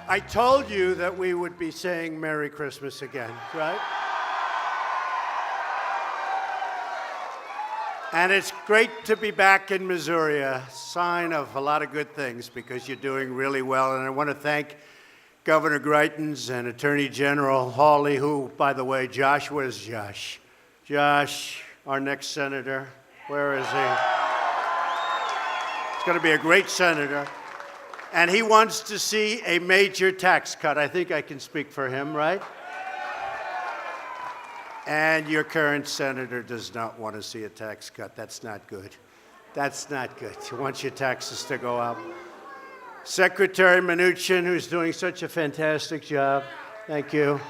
I told you that we would be saying Merry Christmas again, right? And it's great to be back in Missouri, a sign of a lot of good things because you're doing really well. And I want to thank Governor Greitens and Attorney General Hawley, who, by the way, Josh, where's Josh? Josh, our next senator, where is he? He's going to be a great senator. And he wants to see a major tax cut. I think I can speak for him, right? And your current senator does not want to see a tax cut. That's not good. That's not good. He wants your taxes to go up. Secretary Mnuchin, who's doing such a fantastic job. Thank you.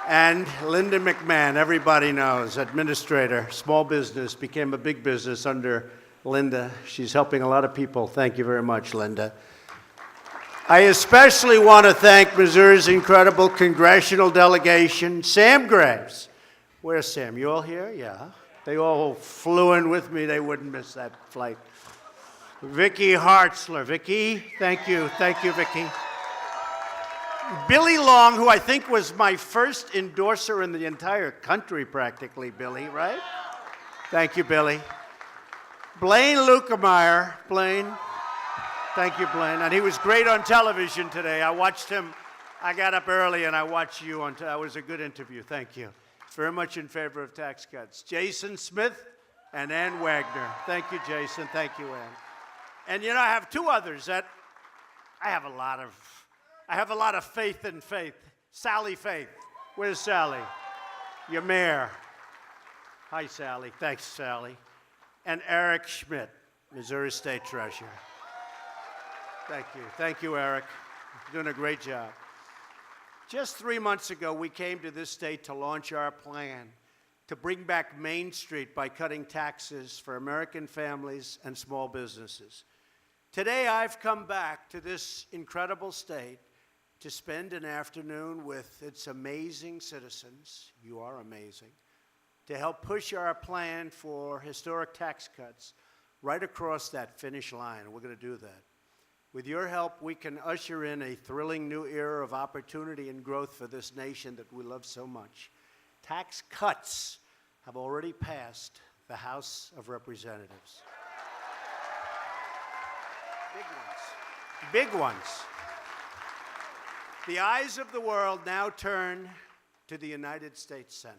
And Linda McMahon, everybody knows, administrator, small business, became a big business under Linda. She's helping a lot of people. Thank you very much, Linda. I especially want to thank Missouri's incredible congressional delegation, Sam Graves. Where's Sam? You all here? Yeah. They all flew in with me. They wouldn't miss that flight. Vicki Hartzler. Vicki, thank you. Thank you, Vicki. Billy Long, who I think was my first endorser in the entire country, practically, Billy, right? Thank you, Billy. Blaine Lukemeyer. Blaine. Thank you, Blaine. And he was great on television today. I watched him. I got up early and I watched you on that was a good interview. Thank you. Very much in favor of tax cuts. Jason Smith and Ann Wagner. Thank you, Jason. Thank you, Ann. And you know, I have two others that I have a lot of faith in faith. Sally Faith. Where's Sally? Your mayor. Hi, Sally. Thanks, Sally. And Eric Schmidt, Missouri State Treasurer. Thank you. Thank you, Eric. You're doing a great job. Just 3 months ago, we came to this state to launch our plan to bring back Main Street by cutting taxes for American families and small businesses. Today, I've come back to this incredible state to spend an afternoon with its amazing citizens. You are amazing. To help push our plan for historic tax cuts right across that finish line. We're going to do that. With your help, we can usher in a thrilling new era of opportunity and growth for this nation that we love so much. Tax cuts have already passed the House of Representatives. Big ones. Big ones. The eyes of the world now turn to the United States Senate.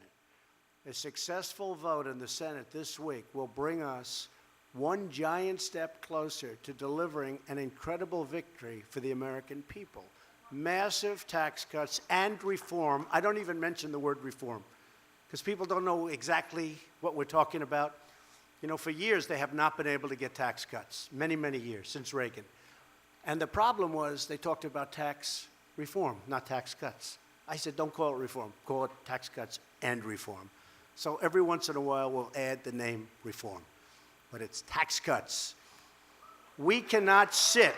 A successful vote in the Senate this week will bring us one giant step closer to delivering an incredible victory for the American people. Massive tax cuts and reform. I don't even mention the word reform because people don't know exactly what we're talking about. You know, for years they have not been able to get tax cuts, many, many years, since Reagan. And the problem was they talked about tax reform, not tax cuts. I said, don't call it reform, call it tax cuts and reform. So every once in a while we'll add the name reform. But it's tax cuts. We cannot sit,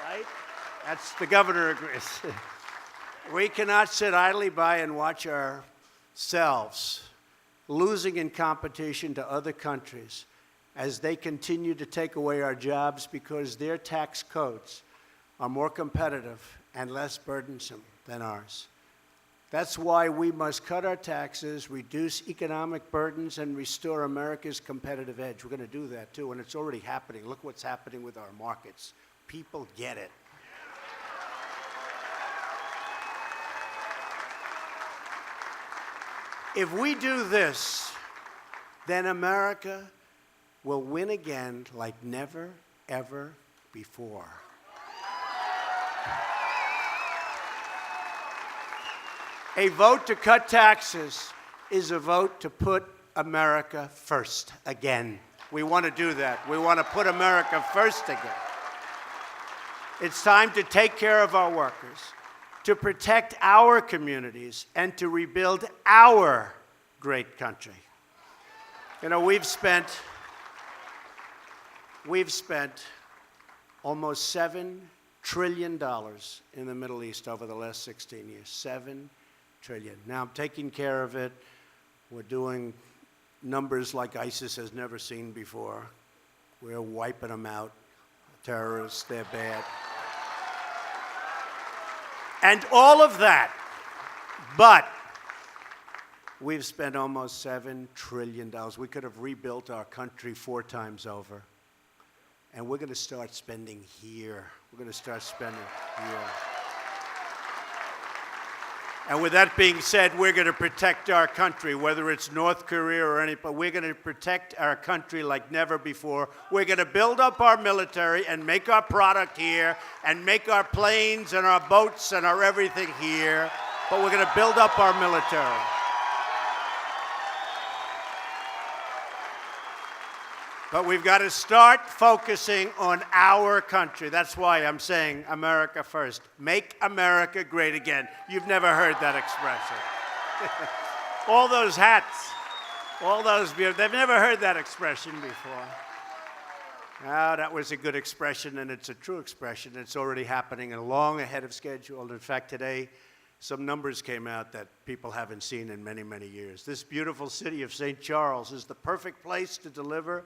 right? That's the governor agrees. We cannot sit idly by and watch ourselves losing in competition to other countries as they continue to take away our jobs because their tax codes are more competitive and less burdensome than ours. That's why we must cut our taxes, reduce economic burdens, and restore America's competitive edge. We're going to do that, too, and it's already happening. Look what's happening with our markets. People get it. If we do this, then America will win again like never, ever before. A vote to cut taxes is a vote to put America first again. We want to do that. We want to put America first again. It's time to take care of our workers, to protect our communities, and to rebuild our great country. You know, we've spent almost $7 trillion in the Middle East over the last 16 years. $7 trillion. Now, I'm taking care of it. We're doing numbers like ISIS has never seen before. We're wiping them out. Terrorists, they're bad. And all of that. But we've spent almost $7 trillion. We could have rebuilt our country 4 times over. And we're going to start spending here. We're going to start spending here. And with that being said, we're going to protect our country, whether it's North Korea or any, but we're going to protect our country like never before. We're going to build up our military and make our product here and make our planes and our boats and our everything here. But we're going to build up our military. But we've got to start focusing on our country. That's why I'm saying America first. Make America great again. You've never heard that expression. All those hats, all those, they've never heard that expression before. Ah, that was a good expression, and it's a true expression. It's already happening and long ahead of schedule. In fact, today, some numbers came out that people haven't seen in many, many years. This beautiful city of St. Charles is the perfect place to deliver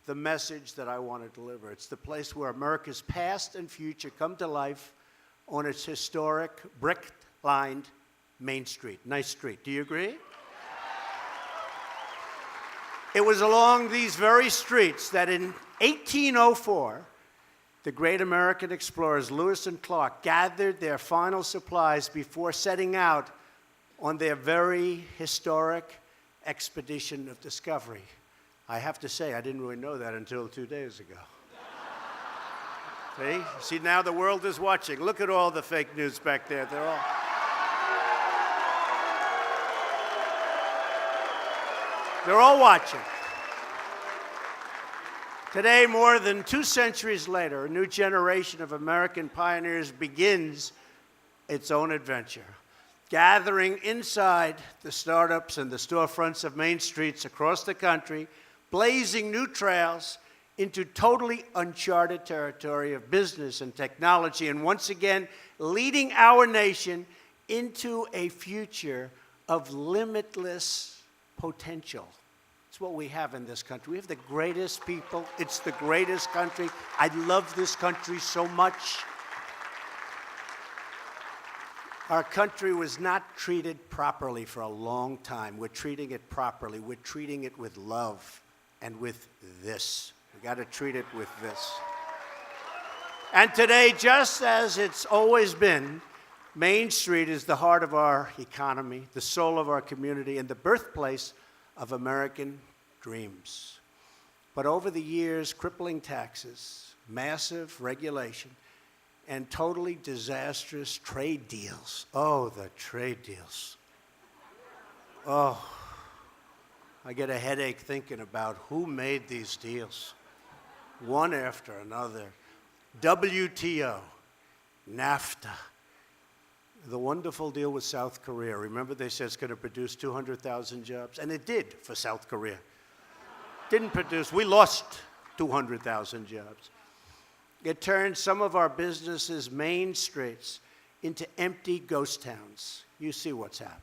the message that I want to deliver. It's the place where America's past and future come to life on its historic brick-lined Main Street. Nice street. Do you agree? It was along these very streets that in 1804, the great American explorers Lewis and Clark gathered their final supplies before setting out on their very historic expedition of discovery. I have to say, I didn't really know that until 2 days ago. See, now the world is watching. Look at all the fake news back there. They're all watching. Today, more than 2 centuries later, a new generation of American pioneers begins its own adventure, gathering inside the startups and the storefronts of main streets across the country, blazing new trails into totally uncharted territory of business and technology, and once again, leading our nation into a future of limitless potential. It's what we have in this country. We have the greatest people. It's the greatest country. I love this country so much. Our country was not treated properly for a long time. We're treating it properly. We're treating it with love and with this. We got to treat it with this. And today, just as it's always been, Main Street is the heart of our economy, the soul of our community, and the birthplace of American dreams. But over the years, crippling taxes, massive regulation, and totally disastrous trade deals. Oh, the trade deals. Oh, I get a headache thinking about who made these deals. One after another. WTO, NAFTA, the wonderful deal with South Korea. Remember they said it's going to produce 200,000 jobs? And it did for South Korea. Didn't produce, we lost 200,000 jobs. It turned some of our businesses' main streets into empty ghost towns. You see what's happened.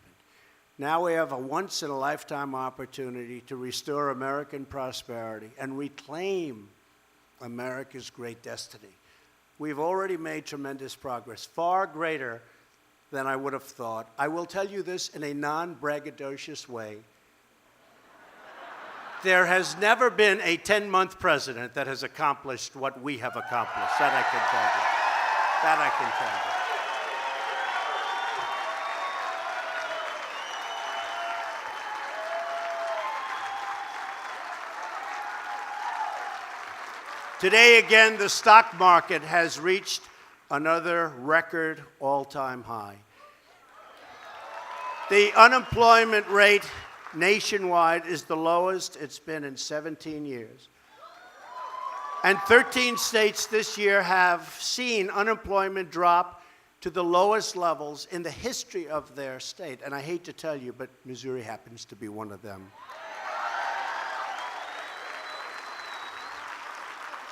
Now we have a once-in-a-lifetime opportunity to restore American prosperity and reclaim America's great destiny. We've already made tremendous progress, far greater than I would have thought. I will tell you this in a non-braggadocious way. There has never been a 10-month president that has accomplished what we have accomplished. That I can tell you. That I can tell you. Today, again, the stock market has reached another record all-time high. The unemployment rate nationwide is the lowest it's been in 17 years. And 13 states this year have seen unemployment drop to the lowest levels in the history of their state. And I hate to tell you, but Missouri happens to be one of them.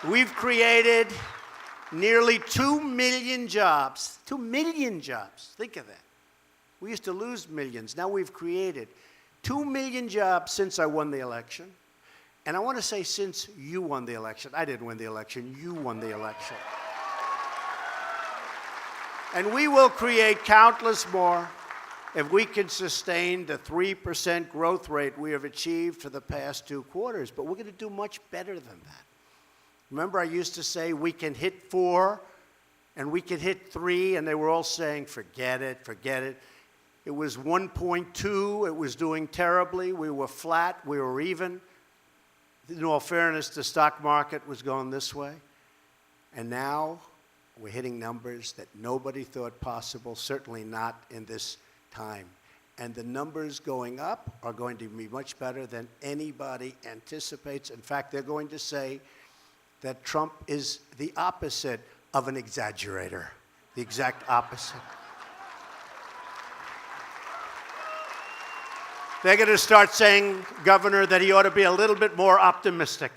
We've created nearly 2 million jobs. 2 million jobs. Think of that. We used to lose millions. Now we've created 2 million jobs since I won the election. And I want to say since you won the election. I didn't win the election. You won the election. And we will create countless more if we can sustain the 3% growth rate we have achieved for the past 2 quarters. But we're going to do much better than that. Remember, I used to say we can hit 4 and we can hit 3, and they were all saying, forget it, forget it. It was 1.2. It was doing terribly. We were flat. We were even. In all fairness, the stock market was going this way. And now we're hitting numbers that nobody thought possible, certainly not in this time. And the numbers going up are going to be much better than anybody anticipates. In fact, they're going to say that Trump is the opposite of an exaggerator, the exact opposite. They're going to start saying, Governor, that he ought to be a little bit more optimistic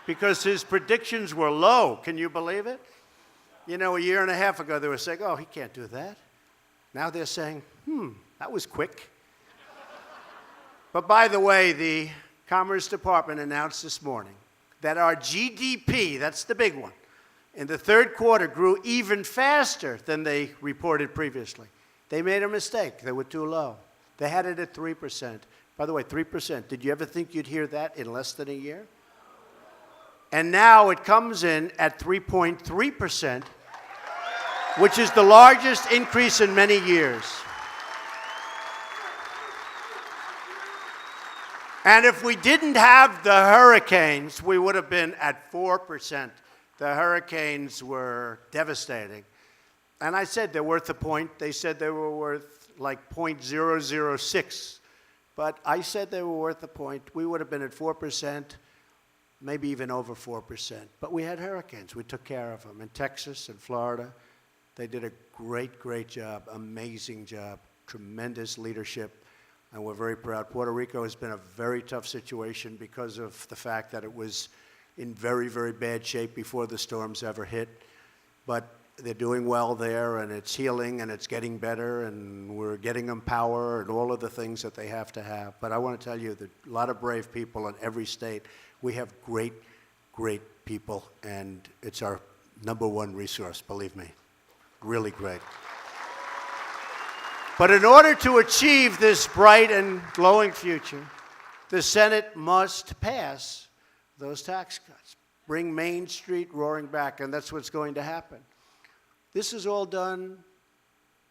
because his predictions were low. Can you believe it? You know, a year and a half ago, they were saying, oh, he can't do that. Now they're saying, that was quick. But by the way, the Commerce Department announced this morning that our GDP, that's the big one, in the 3rd quarter grew even faster than they reported previously. They made a mistake. They were too low. They had it at 3%. By the way, 3%. Did you ever think you'd hear that in less than a year? And now it comes in at 3.3%, which is the largest increase in many years. And if we didn't have the hurricanes, we would have been at 4%. The hurricanes were devastating. And I said they're worth a point. They said they were worth like 0.006. But I said they were worth a point. We would have been at 4%, maybe even over 4%. But we had hurricanes. We took care of them. In Texas and Florida, they did a great, great job, amazing job, tremendous leadership. And we're very proud. Puerto Rico has been a very tough situation because of the fact that it was in very, very bad shape before the storms ever hit. But they're doing well there, and it's healing, and it's getting better, and we're getting them power and all of the things that they have to have. But I want to tell you that a lot of brave people in every state. We have great, great people, and it's our #1 resource, believe me. Really great. But in order to achieve this bright and glowing future, the Senate must pass those tax cuts, bring Main Street roaring back, and that's what's going to happen. This is all done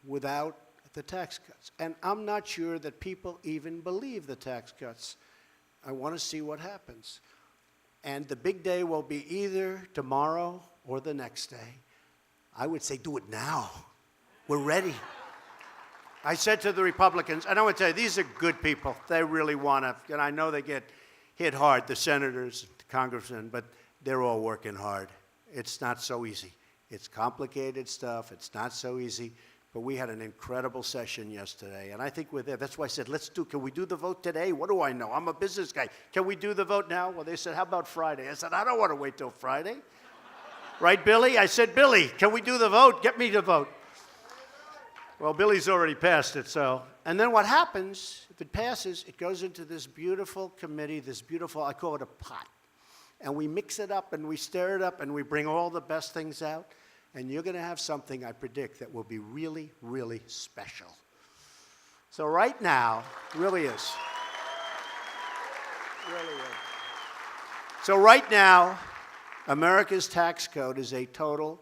without the tax cuts. And I'm not sure that people even believe the tax cuts. I want to see what happens. And the big day will be either tomorrow or the next day. I would say do it now. We're ready. I said to the Republicans, and I want to tell you, these are good people. They really want to, and I know they get hit hard, the senators, the congressmen, but they're all working hard. It's not so easy. It's complicated stuff. It's not so easy. But we had an incredible session yesterday, and I think we're there. That's why I said, can we do the vote today? What do I know? I'm a business guy. Can we do the vote now? Well, they said, how about Friday? I said, I don't want to wait till Friday. Right, Billy? I said, Billy, can we do the vote? Get me to vote. Well, Billy's already passed it, so. And then what happens, if it passes, it goes into this beautiful committee, this beautiful, I call it a pot. And we mix it up, and we stir it up, and we bring all the best things out. And you're going to have something, I predict, that will be really, really special. So right now, really is. Really is. So right now, America's tax code is a total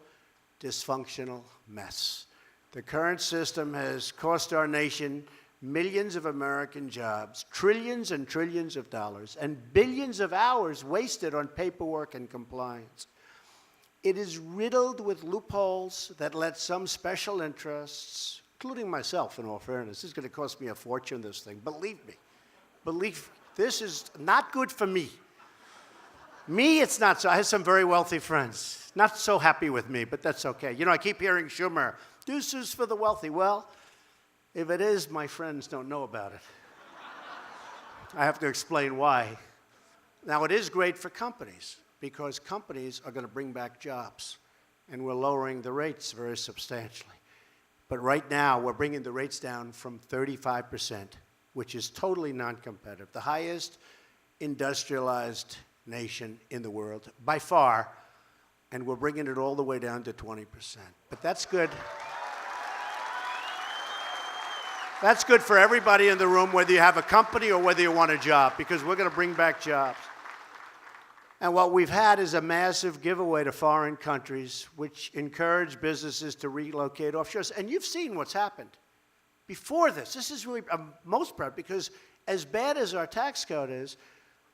dysfunctional mess. The current system has cost our nation millions of American jobs, trillions and trillions of dollars, and billions of hours wasted on paperwork and compliance. It is riddled with loopholes that let some special interests, including myself, in all fairness, this is going to cost me a fortune, this thing. Believe me. This is not good for me. Me, it's not so. I have some very wealthy friends. Not so happy with me, but that's okay. You know, I keep hearing Schumer, this is for the wealthy. Well, if it is, my friends don't know about it. I have to explain why. Now, it is great for companies, because companies are going to bring back jobs, and we're lowering the rates very substantially. But right now, we're bringing the rates down from 35%, which is totally non-competitive, the highest industrialized nation in the world, by far, and we're bringing it all the way down to 20%. But that's good. That's good for everybody in the room, whether you have a company or whether you want a job, because we're going to bring back jobs. And what we've had is a massive giveaway to foreign countries, which encourage businesses to relocate offshore. And you've seen what's happened. Before this is really, I'm most proud, because as bad as our tax code is,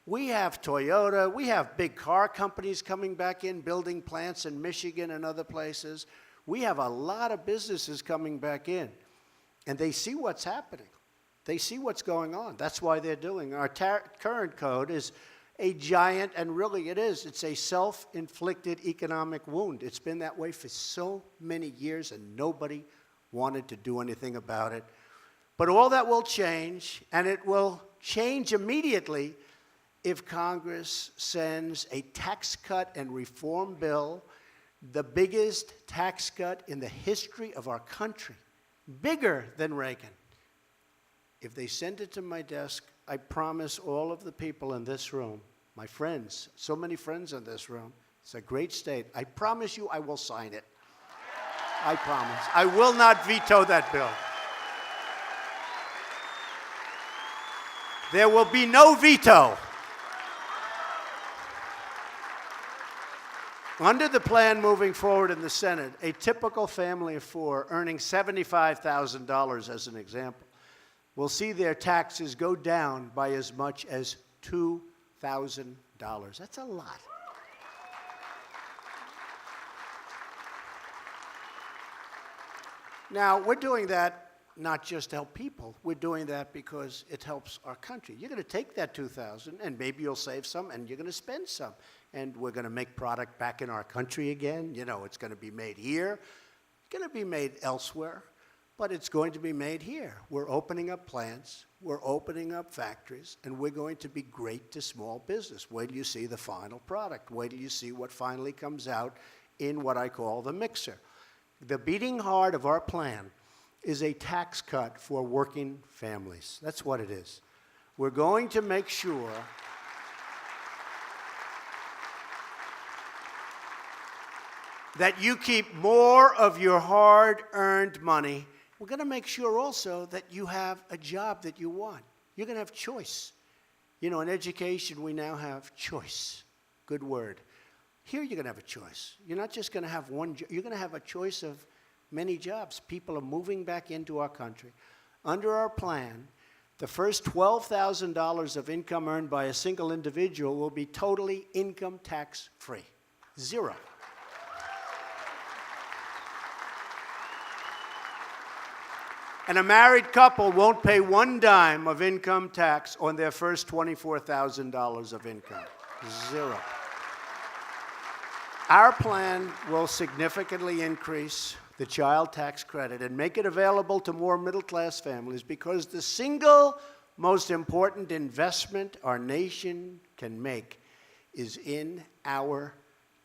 we have Toyota, we have big car companies coming back in, building plants in Michigan and other places. We have a lot of businesses coming back in, and they see what's happening. They see what's going on. That's why they're doing. Our current code is a giant, and really it is. It's a self-inflicted economic wound. It's been that way for so many years, and nobody wanted to do anything about it. But all that will change, and it will change immediately if Congress sends a tax cut and reform bill, the biggest tax cut in the history of our country, bigger than Reagan. If they send it to my desk, I promise all of the people in this room, my friends, so many friends in this room, it's a great state, I promise you I will sign it. I promise. I will not veto that bill. There will be no veto. Under the plan moving forward in the Senate, a typical family of four earning $75,000 as an example will see their taxes go down by as much as $2,000. That's a lot. Now, we're doing that not just to help people. We're doing that because it helps our country. You're going to take that $2,000, and maybe you'll save some, and you're going to spend some. And we're going to make product back in our country again. You know, it's going to be made here. It's going to be made elsewhere, but it's going to be made here. We're opening up plants. We're opening up factories, and we're going to be great to small business. Wait till you see the final product. Wait till you see what finally comes out in what I call the mixer. The beating heart of our plan is a tax cut for working families. That's what it is. We're going to make sure that you keep more of your hard-earned money. We're going to make sure also that you have a job that you want. You're going to have choice. You know, in education, we now have choice. Good word. Here, you're going to have a choice. You're not just going to have one job. You're going to have a choice of many jobs. People are moving back into our country. Under our plan, the first $12,000 of income earned by a single individual will be totally income tax free. Zero. And a married couple won't pay one dime of income tax on their first $24,000 of income. Zero. Our plan will significantly increase the child tax credit and make it available to more middle-class families, because the single most important investment our nation can make is in our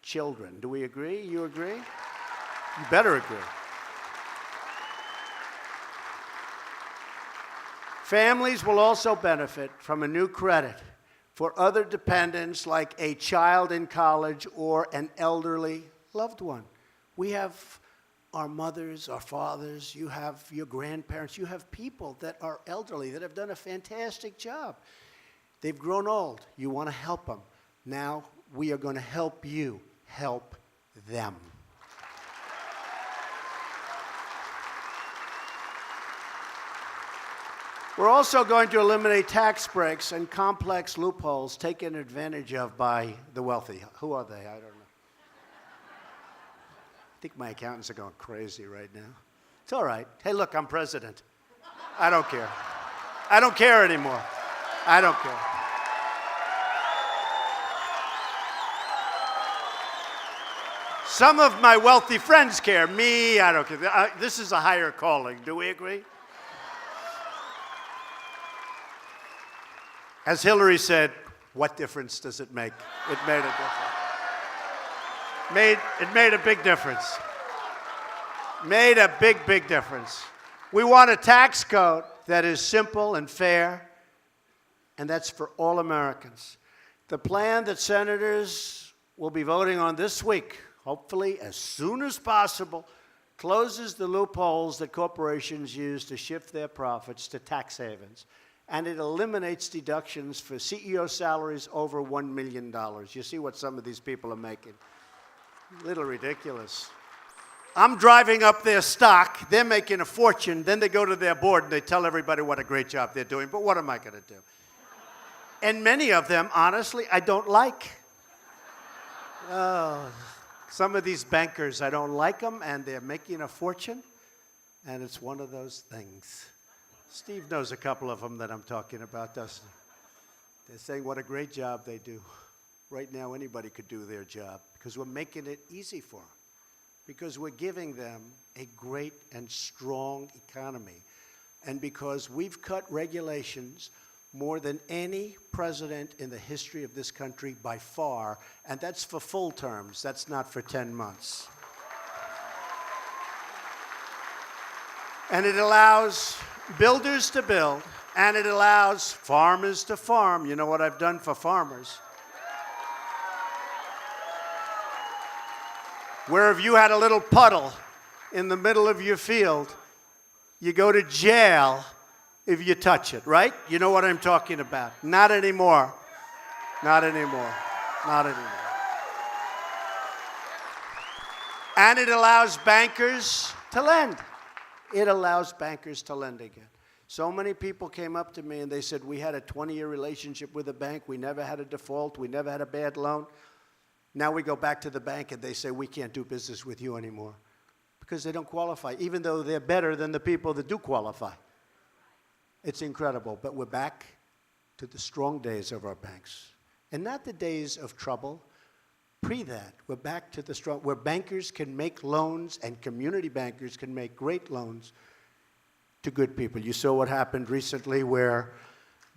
children. Do we agree? You agree? You better agree. Families will also benefit from a new credit for other dependents, like a child in college or an elderly loved one. We have our mothers, our fathers, you have your grandparents, you have people that are elderly that have done a fantastic job. They've grown old. You want to help them. Now we are going to help you help them. We're also going to eliminate tax breaks and complex loopholes taken advantage of by the wealthy. Who are they? I don't know. I think my accountants are going crazy right now. It's all right. Hey, look, I'm president. I don't care. I don't care anymore. I don't care. Some of my wealthy friends care. Me, I don't care. This is a higher calling. Do we agree? As Hillary said, what difference does it make? It made a difference. It made a big difference. Made a big, big difference. We want a tax code that is simple and fair, and that's for all Americans. The plan that senators will be voting on this week, hopefully as soon as possible, closes the loopholes that corporations use to shift their profits to tax havens, and it eliminates deductions for CEO salaries over $1 million. You see what some of these people are making. A little ridiculous. I'm driving up their stock. They're making a fortune. Then they go to their board and they tell everybody what a great job they're doing. But what am I going to do? And many of them, honestly, I don't like. Oh, some of these bankers, I don't like them, and they're making a fortune. And it's one of those things. Steve knows a couple of them that I'm talking about, doesn't he? They're saying what a great job they do. Right now, anybody could do their job because we're making it easy for them. Because we're giving them a great and strong economy. And because we've cut regulations more than any president in the history of this country by far, and that's for full terms, that's not for 10 months. And it allows builders to build, and it allows farmers to farm. You know what I've done for farmers? Where if you had a little puddle in the middle of your field, you go to jail if you touch it, right? You know what I'm talking about. Not anymore. Not anymore. Not anymore. And it allows bankers to lend. It allows bankers to lend again. So many people came up to me and they said, we had a 20-year relationship with a bank. We never had a default. We never had a bad loan. Now we go back to the bank and they say, we can't do business with you anymore because they don't qualify, even though they're better than the people that do qualify. It's incredible, but we're back to the strong days of our banks. And not the days of trouble. Pre that, we're back to the strong, where bankers can make loans and community bankers can make great loans to good people. You saw what happened recently where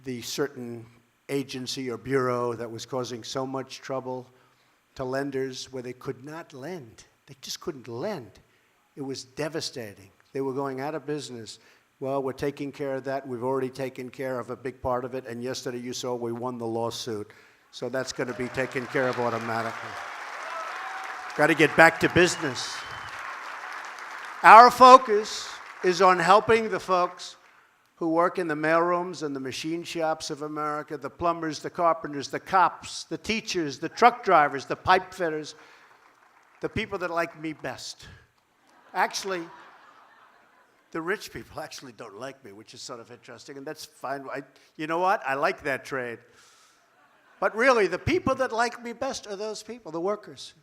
the certain agency or bureau that was causing so much trouble to lenders where they could not lend. They just couldn't lend. It was devastating. They were going out of business. Well, we're taking care of that. We've already taken care of a big part of it. And yesterday you saw we won the lawsuit. So that's going to be taken care of automatically. Got to get back to business. Our focus is on helping the folks who work in the mailrooms and the machine shops of America, the plumbers, the carpenters, the cops, the teachers, the truck drivers, the pipe fitters, the people that like me best. Actually, the rich people actually don't like me, which is sort of interesting, and that's fine. You know what? I like that trade. But really, the people that like me best are those people, the workers.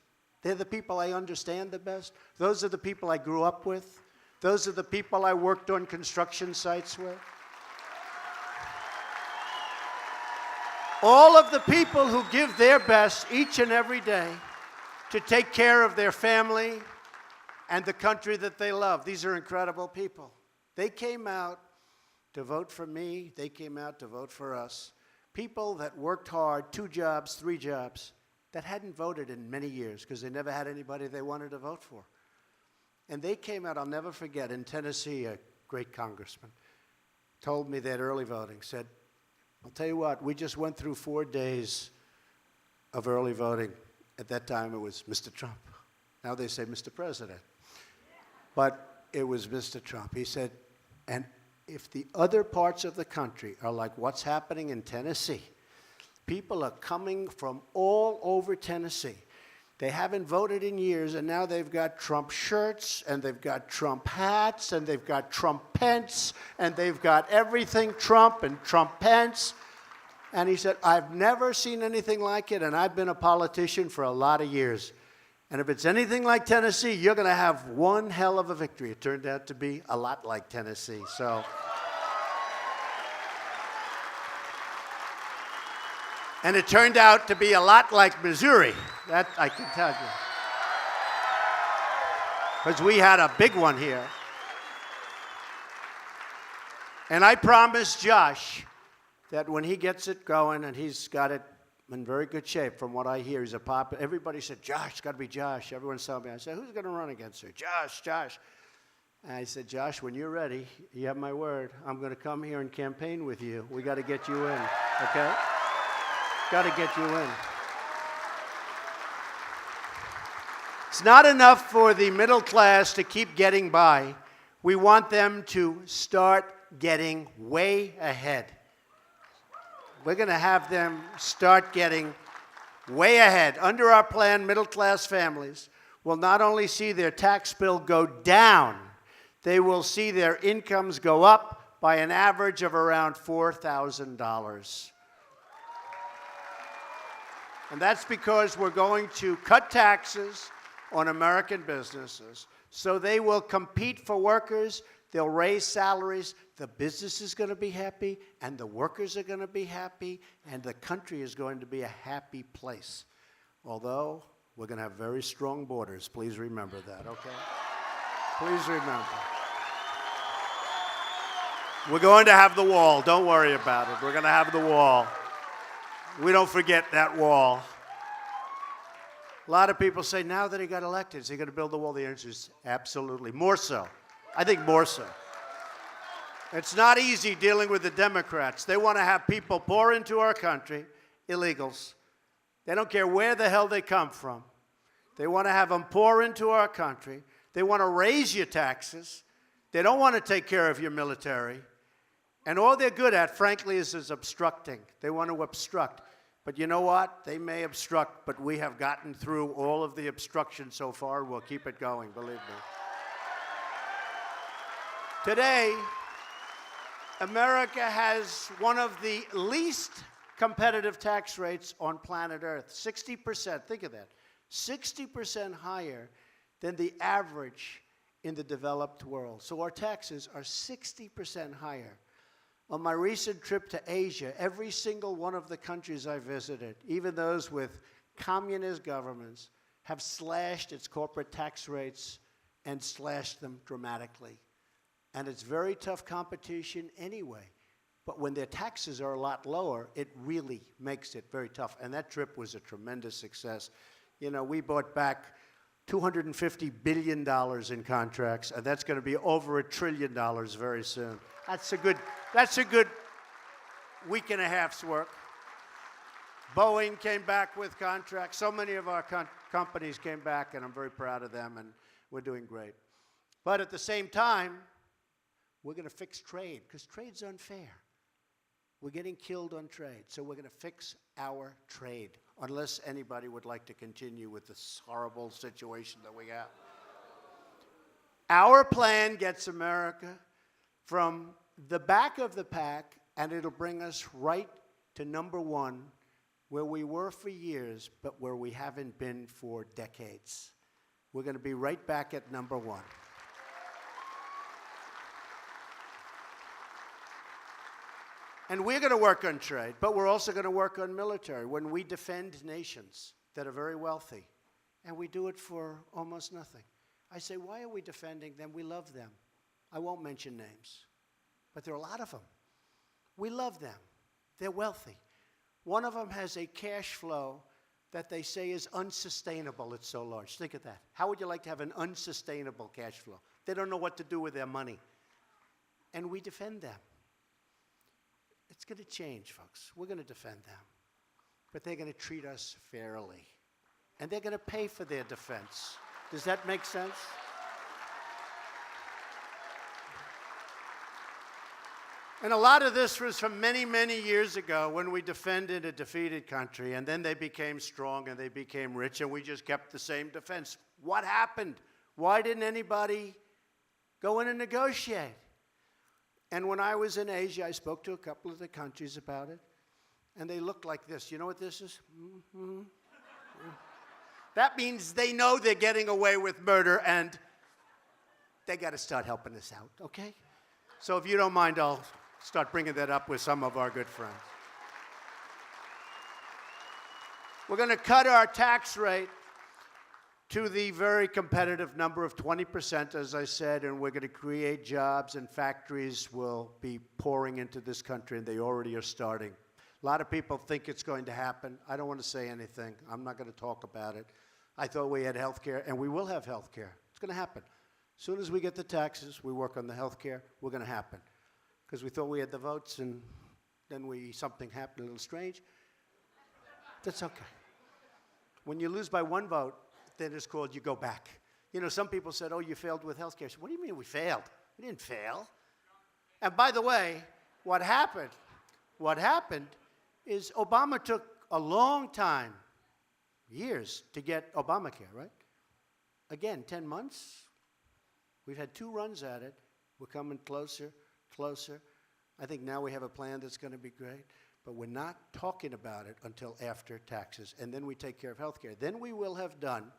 They're the people I understand the best. Those are the people I grew up with. Those are the people I worked on construction sites with. All of the people who give their best each and every day to take care of their family and the country that they love. These are incredible people. They came out to vote for me. They came out to vote for us. People that worked hard, 2 jobs, 3 jobs, that hadn't voted in many years because they never had anybody they wanted to vote for. And they came out, I'll never forget, in Tennessee, a great congressman told me that early voting, said, I'll tell you what, we just went through 4 days of early voting. At that time, it was Mr. Trump. Now they say Mr. President. But it was Mr. Trump. He said, and if the other parts of the country are like what's happening in Tennessee, people are coming from all over Tennessee. They haven't voted in years, and now they've got Trump shirts, and they've got Trump hats, and they've got Trump pence, and they've got everything Trump and Trump pence. And he said, I've never seen anything like it, and I've been a politician for a lot of years. And if it's anything like Tennessee, you're going to have one hell of a victory. It turned out to be a lot like Tennessee. So, and it turned out to be a lot like Missouri. That I can tell you. Because we had a big one here. And I promised Josh that when he gets it going, and he's got it in very good shape from what I hear, he's a popular. Everybody said, Josh, it's got to be Josh. Everyone's telling me. I said, who's going to run against her? Josh, Josh. And I said, Josh, when you're ready, you have my word. I'm going to come here and campaign with you. We got to get you in, okay? Got to get you in. It's not enough for the middle class to keep getting by. We want them to start getting way ahead. We're going to have them start getting way ahead. Under our plan, middle-class families will not only see their tax bill go down, they will see their incomes go up by an average of around $4,000. And that's because we're going to cut taxes on American businesses so they will compete for workers, they'll raise salaries, the business is going to be happy, and the workers are going to be happy, and the country is going to be a happy place. Although, we're going to have very strong borders. Please remember that, okay? Please remember. We're going to have the wall. Don't worry about it. We're going to have the wall. We don't forget that wall. A lot of people say, now that he got elected, is he going to build the wall? The answer is absolutely. More so. I think more so. It's not easy dealing with the Democrats. They want to have people pour into our country, illegals. They don't care where the hell they come from. They want to have them pour into our country. They want to raise your taxes. They don't want to take care of your military. And all they're good at, frankly, is obstructing. They want to obstruct. But you know what? They may obstruct, but we have gotten through all of the obstruction so far. We'll keep it going, believe me. Today, America has one of the least competitive tax rates on planet Earth. 60%, think of that. 60% higher than the average in the developed world. So our taxes are 60% higher. On my recent trip to Asia, every single one of the countries I visited, even those with communist governments, have slashed its corporate tax rates and slashed them dramatically. And it's very tough competition anyway. But when their taxes are a lot lower, it really makes it very tough. And that trip was a tremendous success. You know, we bought back $250 billion in contracts, and that's going to be over $1 trillion very soon. That's a good week and a half's work. Boeing came back with contracts. So many of our companies came back, and I'm very proud of them, and we're doing great. But at the same time, we're going to fix trade, because trade's unfair. We're getting killed on trade, so we're going to fix our trade, unless anybody would like to continue with this horrible situation that we have. Our plan gets America from the back of the pack, and it'll bring us right to number one, where we were for years, but where we haven't been for decades. We're going to be right back at number one. And we're going to work on trade, but we're also going to work on military. When we defend nations that are very wealthy, and we do it for almost nothing. I say, why are we defending them? We love them. I won't mention names, but there are a lot of them. We love them. They're wealthy. One of them has a cash flow that they say is unsustainable. It's so large. Think of that. How would you like to have an unsustainable cash flow? They don't know what to do with their money. And we defend them. It's going to change, folks. We're going to defend them. But they're going to treat us fairly. And they're going to pay for their defense. Does that make sense? And a lot of this was from many, many years ago when we defended a defeated country, and then they became strong and they became rich, and we just kept the same defense. What happened? Why didn't anybody go in and negotiate? And when I was in Asia, I spoke to a couple of the countries about it, and they looked like this. You know what this is? Mm-hmm. That means they know they're getting away with murder, and they got to start helping us out, okay? So if you don't mind, I'll start bringing that up with some of our good friends. We're going to cut our tax rate to the very competitive number of 20%, as I said, and we're going to create jobs, and factories will be pouring into this country, and they already are starting. A lot of people think it's going to happen. I don't want to say anything. I'm not going to talk about it. I thought we had health care, and we will have health care. It's going to happen. As soon as we get the taxes, we work on the health care, we're going to happen. Because we thought we had the votes, and then something happened a little strange. That's okay. When you lose by one vote, it then it's called you go back. You know, some people said, oh, you failed with health care. What do you mean we failed? We didn't fail. And by the way, what happened is Obama took a long time, years, to get Obamacare, right? Again, 10 months. We've had 2 runs at it. We're coming closer, closer. I think now we have a plan that's going to be great, but we're not talking about it until after taxes, and then we take care of health care. Then we will have done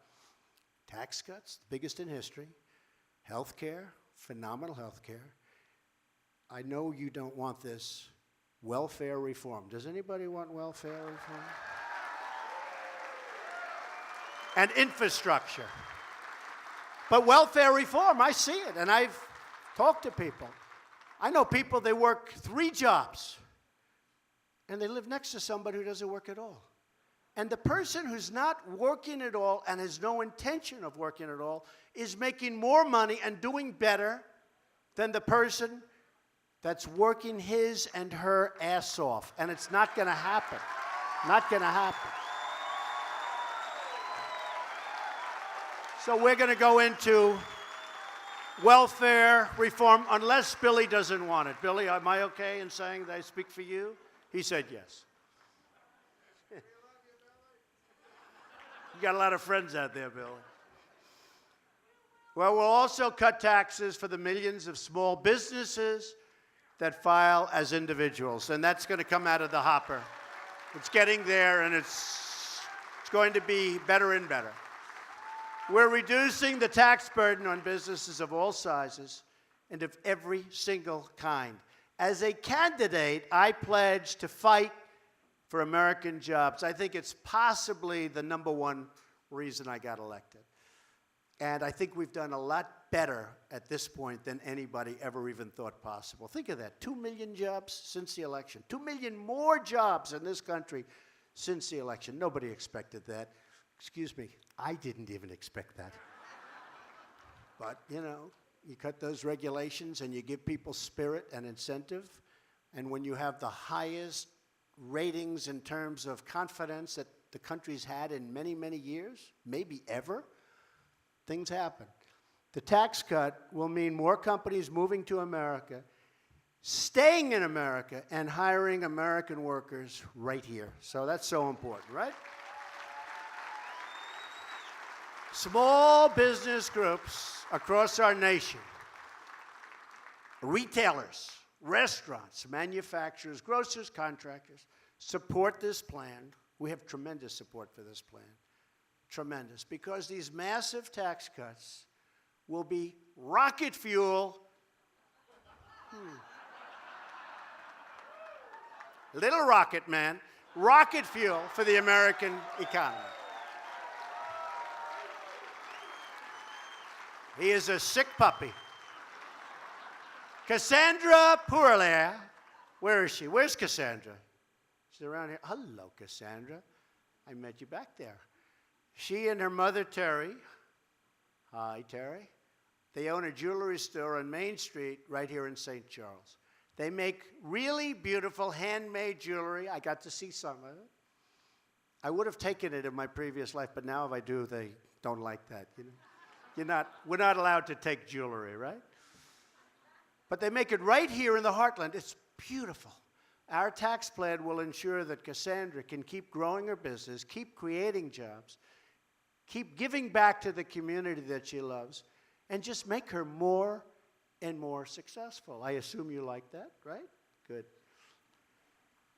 tax cuts, the biggest in history, health care, phenomenal health care. I know you don't want this. Welfare reform. Does anybody want welfare reform? And infrastructure. But welfare reform, I see it, and I've talked to people. I know people, they work 3 jobs, and they live next to somebody who doesn't work at all. And the person who's not working at all and has no intention of working at all is making more money and doing better than the person that's working his and her ass off. And it's not going to happen. Not going to happen. So we're going to go into welfare reform unless Billy doesn't want it. Billy, am I okay in saying that I speak for you? He said yes. You got a lot of friends out there, Billy. Well, we'll also cut taxes for the millions of small businesses that file as individuals, and that's going to come out of the hopper. It's getting there, and it's going to be better and better. We're reducing the tax burden on businesses of all sizes and of every single kind. As a candidate, I pledge to fight for American jobs. I think it's possibly the #1 reason I got elected. And I think we've done a lot better at this point than anybody ever even thought possible. Think of that, 2 million jobs since the election. 2 million more jobs in this country since the election. Nobody expected that. Excuse me, I didn't even expect that. But, you know, you cut those regulations and you give people spirit and incentive. And when you have the highest ratings in terms of confidence that the country's had in many, many years, maybe ever, things happen. The tax cut will mean more companies moving to America, staying in America, and hiring American workers right here. So that's so important, right? Small business groups across our nation, retailers, restaurants, manufacturers, grocers, contractors, support this plan. We have tremendous support for this plan. Tremendous, because these massive tax cuts will be rocket fuel. Little rocket man, rocket fuel for the American economy. He is a sick puppy. Cassandra Pourlaire, where is she? Where's Cassandra? She's around here. Hello, Cassandra. I met you back there. She and her mother, Terry, hi, Terry, they own a jewelry store on Main Street right here in St. Charles. They make really beautiful handmade jewelry. I got to see some of it. I would have taken it in my previous life, but now if I do, they don't like that. You know? We're not allowed to take jewelry, right? But they make it right here in the heartland. It's beautiful. Our tax plan will ensure that Cassandra can keep growing her business, keep creating jobs, keep giving back to the community that she loves, and just make her more and more successful. I assume you like that, right? Good.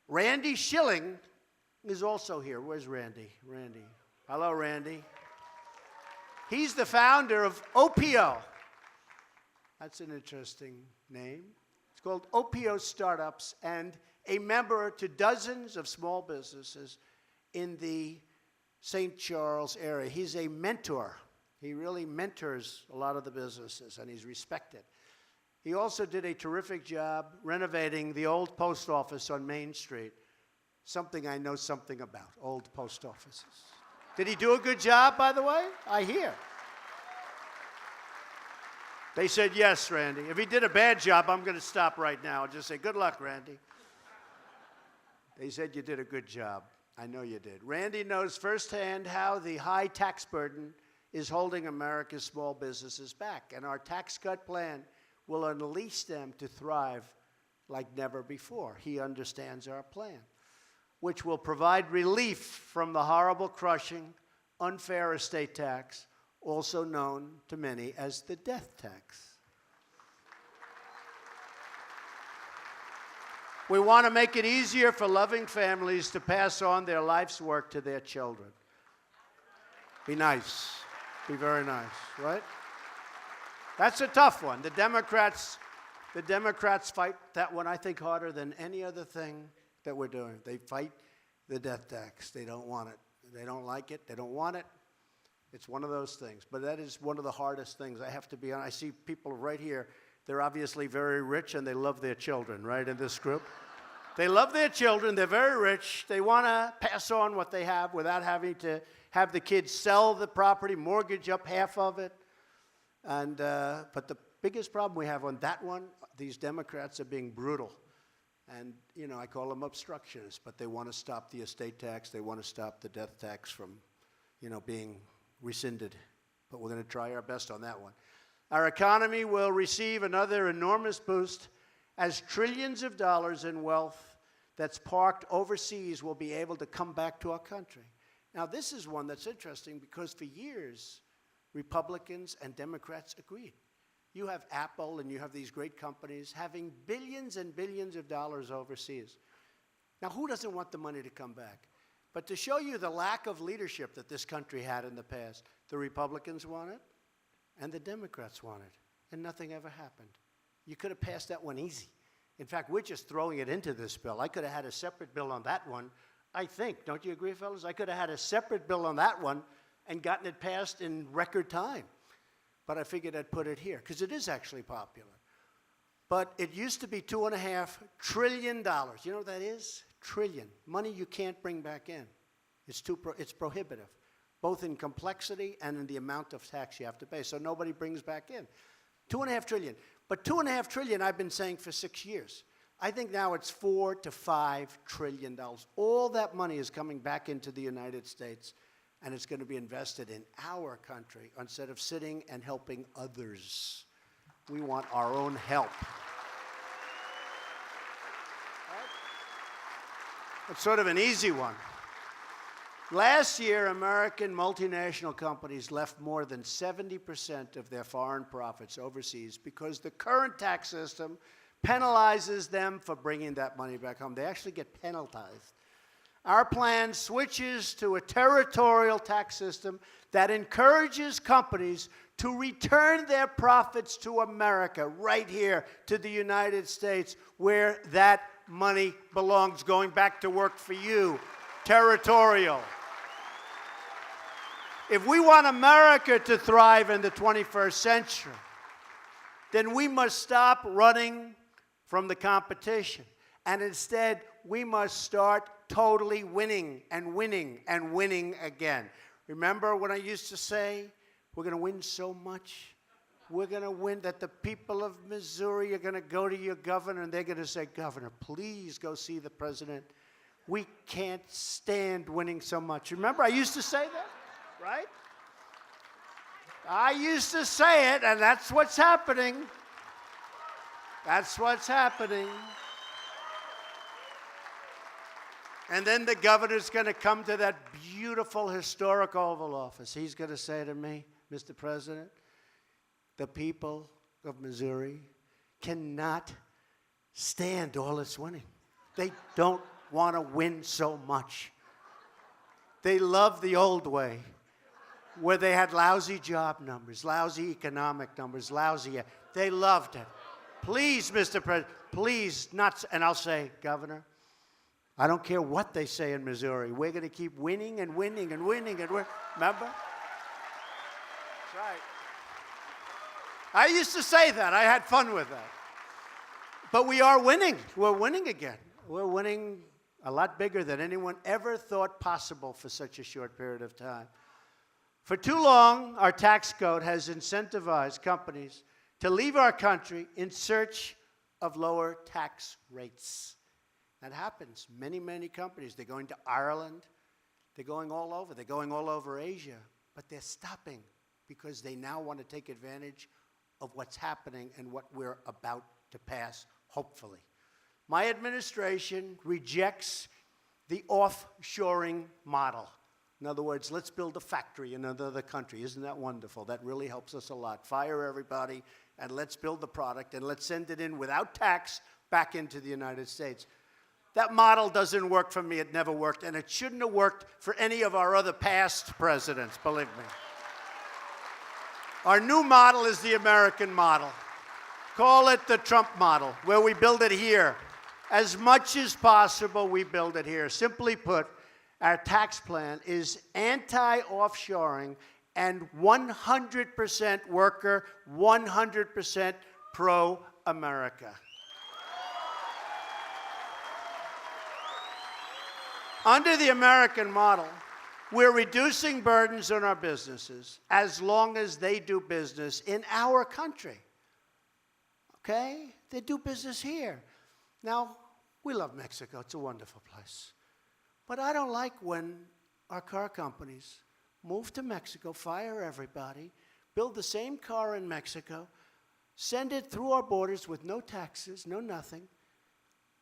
Randy Schilling is also here. Where's Randy? Randy. Hello, Randy. He's the founder of OPO. That's an interesting name. It's called OPO Startups, and a member to dozens of small businesses in the St. Charles area. He's a mentor. He really mentors a lot of the businesses, and he's respected. He also did a terrific job renovating the old post office on Main Street, something I know something about, old post offices. Did he do a good job, by the way? I hear. They said yes, Randy. If he did a bad job, I'm going to stop right now. I'll just say, good luck, Randy. They said you did a good job. I know you did. Randy knows firsthand how the high tax burden is holding America's small businesses back. And our tax cut plan will unleash them to thrive like never before. He understands our plan, which will provide relief from the horrible, crushing, unfair estate tax, also known to many as the death tax. We want to make it easier for loving families to pass on their life's work to their children. Be nice. Be very nice, right? That's a tough one. The Democrats fight that one, I think, harder than any other thing that we're doing. They fight the death tax. They don't want it. They don't like it. They don't want it. It's one of those things. But that is one of the hardest things. I have to be honest. I see people right here. They're obviously very rich, and they love their children, right, in this group? They love their children. They're very rich. They want to pass on what they have without having to have the kids sell the property, mortgage up half of it. And but the biggest problem we have on that one, these Democrats are being brutal. And, you know, I call them obstructionists, but they want to stop the estate tax. They want to stop the death tax from, you know, being rescinded. But we're going to try our best on that one. Our economy will receive another enormous boost as trillions of dollars in wealth that's parked overseas will be able to come back to our country. Now, this is one that's interesting because for years, Republicans and Democrats agreed. You have Apple and you have these great companies having billions and billions of dollars overseas. Now, who doesn't want the money to come back? But to show you the lack of leadership that this country had in the past, the Republicans want it and the Democrats want it, and nothing ever happened. You could have passed that one easy. In fact, we're just throwing it into this bill. I could have had a separate bill on that one, I think. Don't you agree, fellas? I could have had a separate bill on that one and gotten it passed in record time. But I figured I'd put it here, because it is actually popular. But it used to be $2.5 trillion. You know what that is? Trillion. Money you can't bring back in. It's prohibitive, both in complexity and in the amount of tax you have to pay. So nobody brings back in. $2.5 trillion. But $2.5 trillion I've been saying for 6 years. I think now it's $4 to $5 trillion. All that money is coming back into the United States, and it's going to be invested in our country instead of sitting and helping others. We want our own help. It's sort of an easy one. Last year, American multinational companies left more than 70% of their foreign profits overseas because the current tax system penalizes them for bringing that money back home. They actually get penalized. Our plan switches to a territorial tax system that encourages companies to return their profits to America, right here to the United States, where that money belongs, going back to work for you. Territorial. If we want America to thrive in the 21st century, then we must stop running from the competition. And instead, we must start totally winning and winning and winning again. Remember when I used to say, we're going to win so much? We're going to win that the people of Missouri are going to go to your governor and they're going to say, Governor, please go see the president. We can't stand winning so much. Remember, I used to say that, right? I used to say it, and that's what's happening. That's what's happening. And then the governor's going to come to that beautiful historic Oval Office. He's going to say to me, Mr. President, the people of Missouri cannot stand all this winning. They don't want to win so much. They love the old way, where they had lousy job numbers, lousy economic numbers, lousy. They loved it. Please, Mr. President, please not. And I'll say, Governor, I don't care what they say in Missouri. We're going to keep winning and winning and winning and winning. Remember? That's right. I used to say that. I had fun with that. But we are winning. We're winning again. We're winning a lot bigger than anyone ever thought possible for such a short period of time. For too long, our tax code has incentivized companies to leave our country in search of lower tax rates. That happens. Many, many companies, they're going to Ireland. They're going all over. They're going all over Asia. But they're stopping because they now want to take advantage of what's happening and what we're about to pass, hopefully. My administration rejects the offshoring model. In other words, let's build a factory in another country. Isn't that wonderful? That really helps us a lot. Fire everybody, and let's build the product, and let's send it in without tax back into the United States. That model doesn't work for me. It never worked, and it shouldn't have worked for any of our other past presidents, believe me. Our new model is the American model. Call it the Trump model, where we build it here. As much as possible, we build it here. Simply put, our tax plan is anti-offshoring and 100% worker, 100% pro-America. Under the American model, we're reducing burdens on our businesses as long as they do business in our country. Okay? They do business here. Now, we love Mexico. It's a wonderful place. But I don't like when our car companies move to Mexico, fire everybody, build the same car in Mexico, send it through our borders with no taxes, no nothing,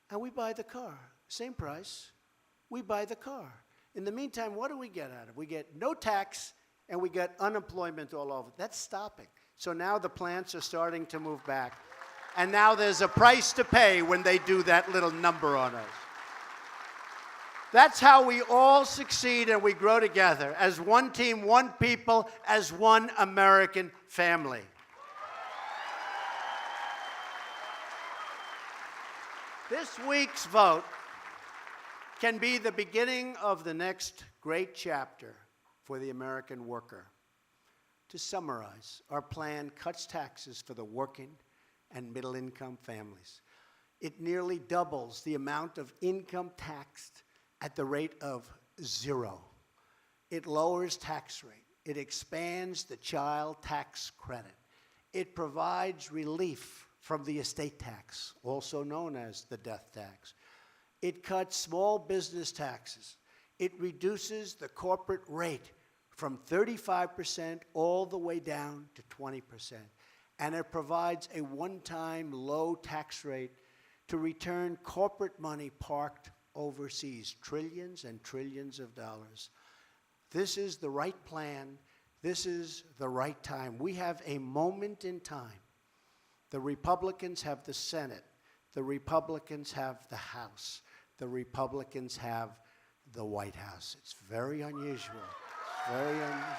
and we buy the car. Same price. We buy the car. In the meantime, what do we get out of it? We get no tax, and we get unemployment all over. That's stopping. So now the plants are starting to move back. And now there's a price to pay when they do that little number on us. That's how we all succeed and we grow together as one team, one people, as one American family. This week's vote can be the beginning of the next great chapter for the American worker. To summarize, our plan cuts taxes for the working and middle-income families. It nearly doubles the amount of income taxed at the rate of 0. It lowers tax rate. It expands the child tax credit. It provides relief from the estate tax, also known as the death tax. It cuts small business taxes. It reduces the corporate rate from 35% all the way down to 20%. And it provides a one-time low tax rate to return corporate money parked overseas, trillions and trillions of dollars. This is the right plan. This is the right time. We have a moment in time. The Republicans have the Senate. The Republicans have the House. The Republicans have the White House. It's very unusual. It's very unusual.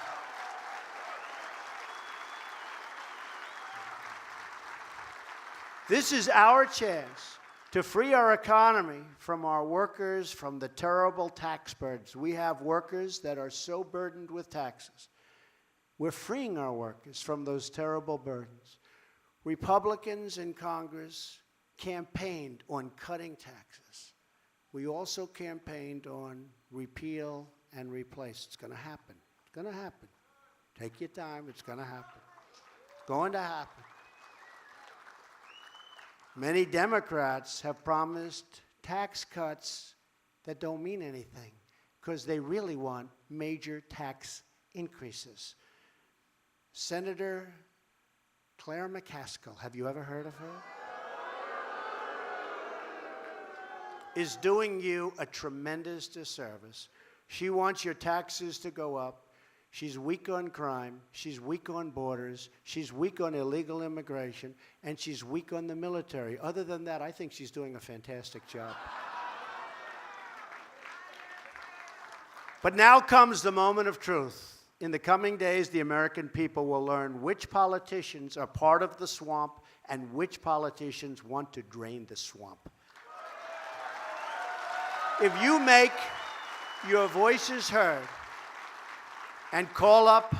This is our chance to free our economy from our workers, from the terrible tax burdens. We have workers that are so burdened with taxes. We're freeing our workers from those terrible burdens. Republicans in Congress campaigned on cutting taxes. We also campaigned on repeal and replace. It's going to happen. It's going to happen. Take your time. It's going to happen. It's going to happen. Many Democrats have promised tax cuts that don't mean anything because they really want major tax increases. Senator Claire McCaskill, have you ever heard of her? Is doing you a tremendous disservice. She wants your taxes to go up. She's weak on crime. She's weak on borders. She's weak on illegal immigration. And she's weak on the military. Other than that, I think she's doing a fantastic job. But now comes the moment of truth. In the coming days, the American people will learn which politicians are part of the swamp and which politicians want to drain the swamp. If you make your voices heard, and call up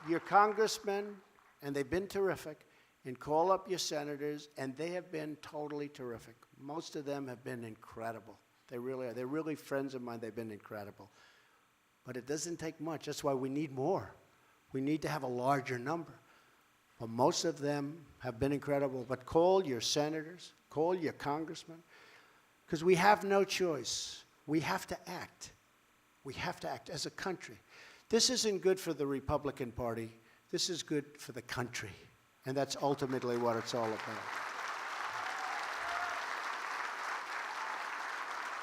your congressmen, and they've been terrific, and call up your senators, and they have been totally terrific. Most of them have been incredible. They really are. They're really friends of mine. They've been incredible. But it doesn't take much. That's why we need more. We need to have a larger number. But most of them have been incredible. But call your senators, call your congressmen, because we have no choice. We have to act. We have to act as a country. This isn't good for the Republican Party. This is good for the country. And that's ultimately what it's all about.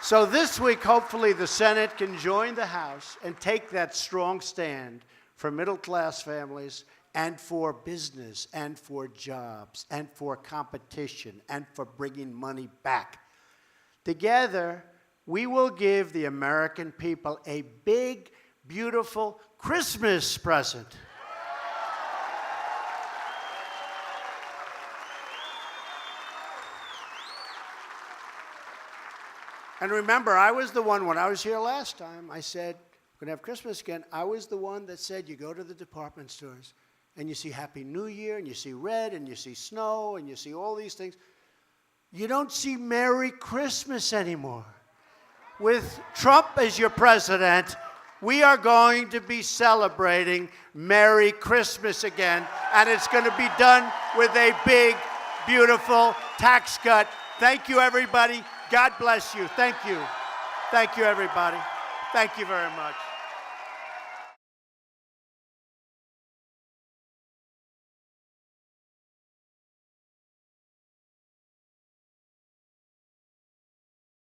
So this week, hopefully, the Senate can join the House and take that strong stand for middle-class families and for business and for jobs and for competition and for bringing money back. Together, we will give the American people a big, beautiful Christmas present. And remember, I was the one, when I was here last time, I said, we're going to have Christmas again. I was the one that said, you go to the department stores, and you see Happy New Year, and you see red, and you see snow, and you see all these things. You don't see Merry Christmas anymore. With Trump as your president, we are going to be celebrating Merry Christmas again, and it's going to be done with a big, beautiful tax cut. Thank you, everybody. God bless you. Thank you. Thank you, everybody. Thank you very much.